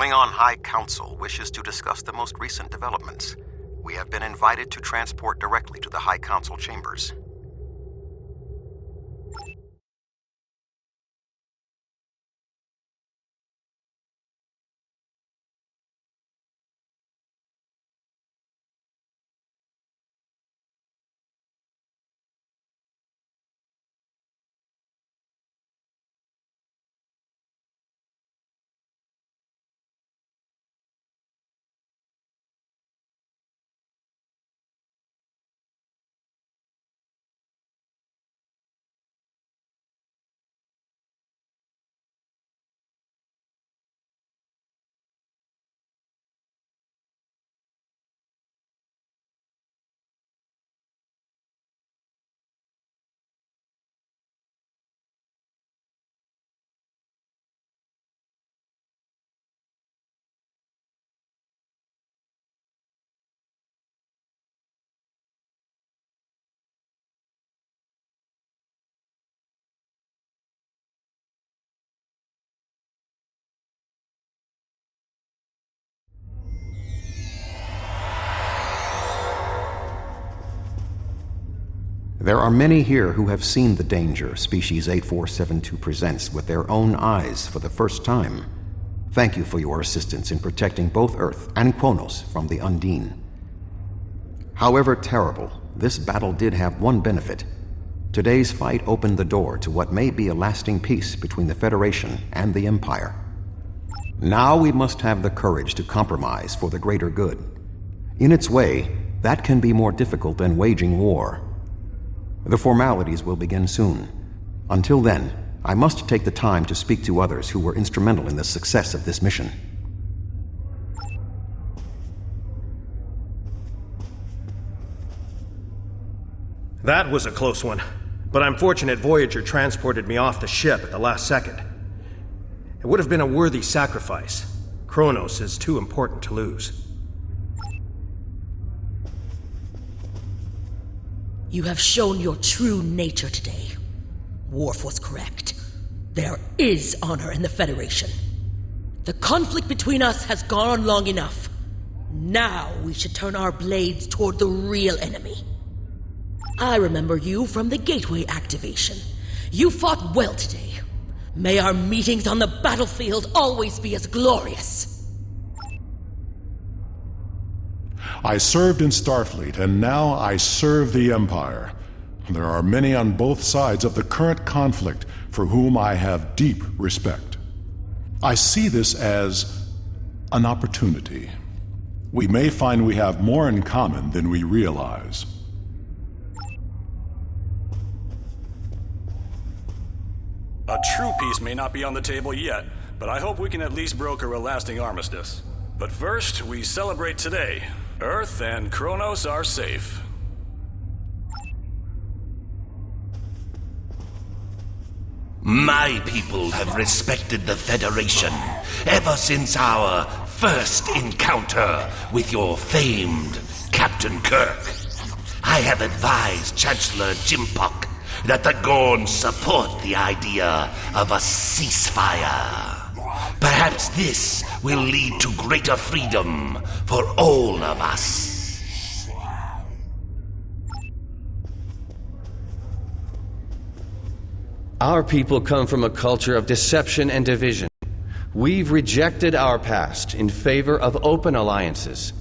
Klingon High Council wishes to discuss the most recent developments. We have been invited to transport directly to the High Council chambers. There are many here who have seen the danger Species 8472 presents with their own eyes for the first time. Thank you for your assistance in protecting both Earth and Kronos from the Undine. However terrible, this battle did have one benefit. Today's fight opened the door to what may be a lasting peace between the Federation and the Empire. Now we must have the courage to compromise for the greater good. In its way, that can be more difficult than waging war. The formalities will begin soon. Until then, I must take the time to speak to others who were instrumental in the success of this mission. That was a close one, but I'm fortunate Voyager transported me off the ship at the last second. It would have been a worthy sacrifice. Kronos is too important to lose. You have shown your true nature today. Worf was correct. There is honor in the Federation. The conflict between us has gone on long enough. Now we should turn our blades toward the real enemy. I remember you from the Gateway activation. You fought well today. May our meetings on the battlefield always be as glorious. I served in Starfleet, and now I serve the Empire. There are many on both sides of the current conflict for whom I have deep respect. I see this as an opportunity. We may find we have more in common than we realize. A true peace may not be on the table yet, but I hope we can at least broker a lasting armistice. But first, we celebrate today. Earth and Kronos are safe. My people have respected the Federation ever since our first encounter with your famed Captain Kirk. I have advised Chancellor Jimpock that the Gorn support the idea of a ceasefire. Perhaps this will lead to greater freedom for all of us. Our people come from a culture of deception and division. We've rejected our past in favor of open alliances.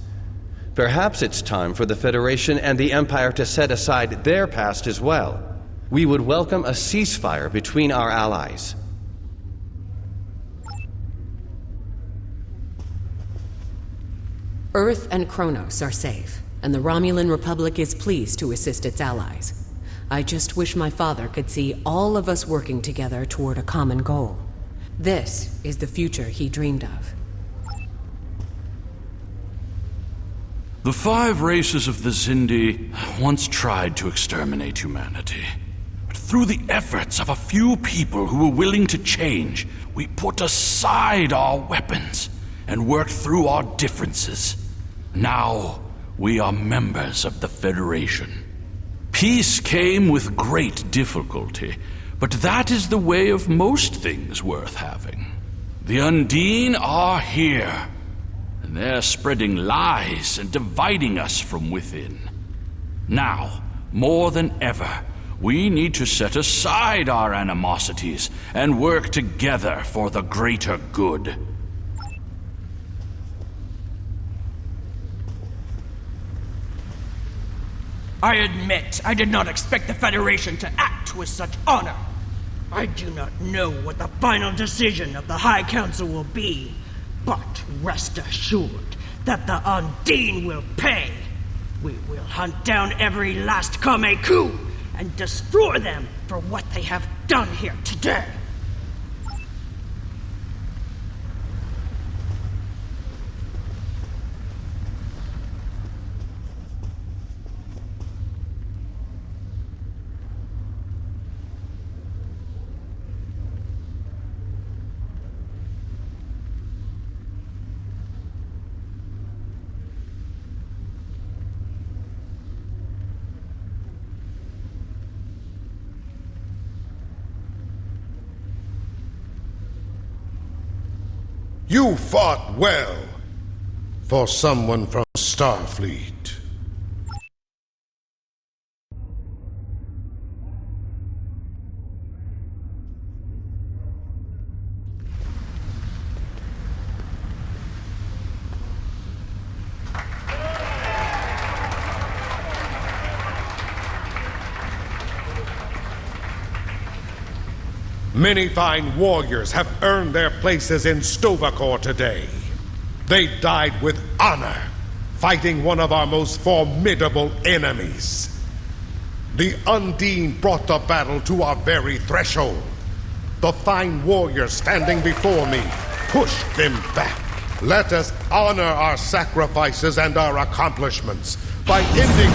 Perhaps it's time for the Federation and the Empire to set aside their past as well. We would welcome a ceasefire between our allies. Earth and Kronos are safe, and the Romulan Republic is pleased to assist its allies. I just wish my father could see all of us working together toward a common goal. This is the future he dreamed of. The 5 races of the Xindi once tried to exterminate humanity. But through the efforts of a few people who were willing to change, we put aside our weapons and worked through our differences. Now, we are members of the Federation. Peace came with great difficulty, but that is the way of most things worth having. The Undine are here, and they're spreading lies and dividing us from within. Now, more than ever, we need to set aside our animosities and work together for the greater good. I admit I did not expect the Federation to act with such honor. I do not know what the final decision of the High Council will be, but rest assured that the Undine will pay. We will hunt down every last Kameku and destroy them for what they have done here today. You fought well for someone from Starfleet. Many fine warriors have earned their places in Sto-vo-kor today. They died with honor, fighting one of our most formidable enemies. The Undine brought the battle to our very threshold. The fine warriors standing before me pushed them back. Let us honor our sacrifices and our accomplishments by ending...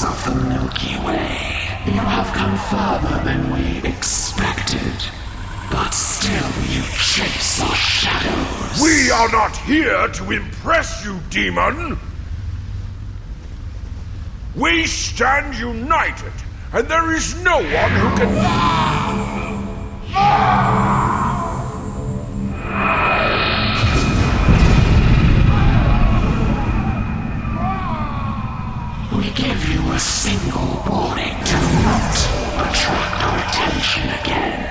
Of the Milky Way. You have come further than we expected. But still you chase our shadows. We are not here to impress you, demon! We stand united, and there is no one who can... We give you a single warning to not attract our attention again.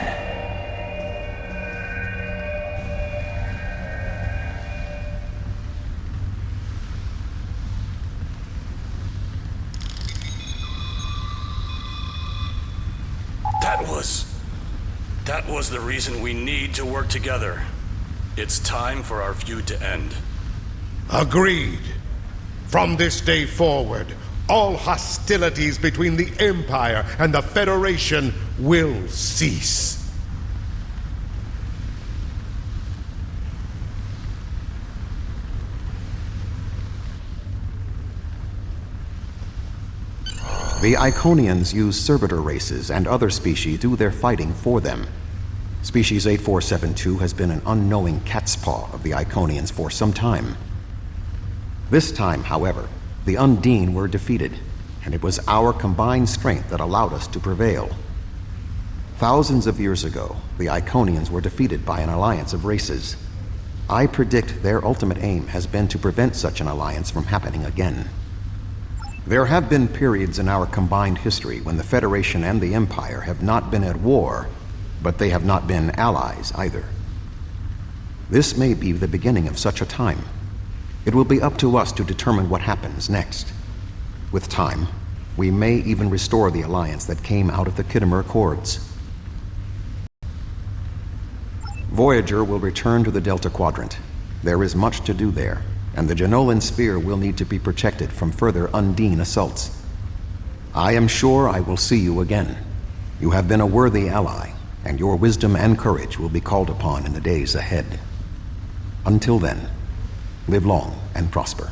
That was the reason we need to work together. It's time for our feud to end. Agreed. From this day forward, all hostilities between the Empire and the Federation will cease. The Iconians use servitor races and other species to do their fighting for them. Species 8472 has been an unknowing catspaw of the Iconians for some time. This time, however, the Undine were defeated, and it was our combined strength that allowed us to prevail. Thousands of years ago, the Iconians were defeated by an alliance of races. I predict their ultimate aim has been to prevent such an alliance from happening again. There have been periods in our combined history when the Federation and the Empire have not been at war, but they have not been allies either. This may be the beginning of such a time. It will be up to us to determine what happens next. With time, we may even restore the alliance that came out of the Khitomer Accords. Voyager will return to the Delta Quadrant. There is much to do there, and the Jenolan Sphere will need to be protected from further Undine assaults. I am sure I will see you again. You have been a worthy ally, and your wisdom and courage will be called upon in the days ahead. Until then, live long and prosper.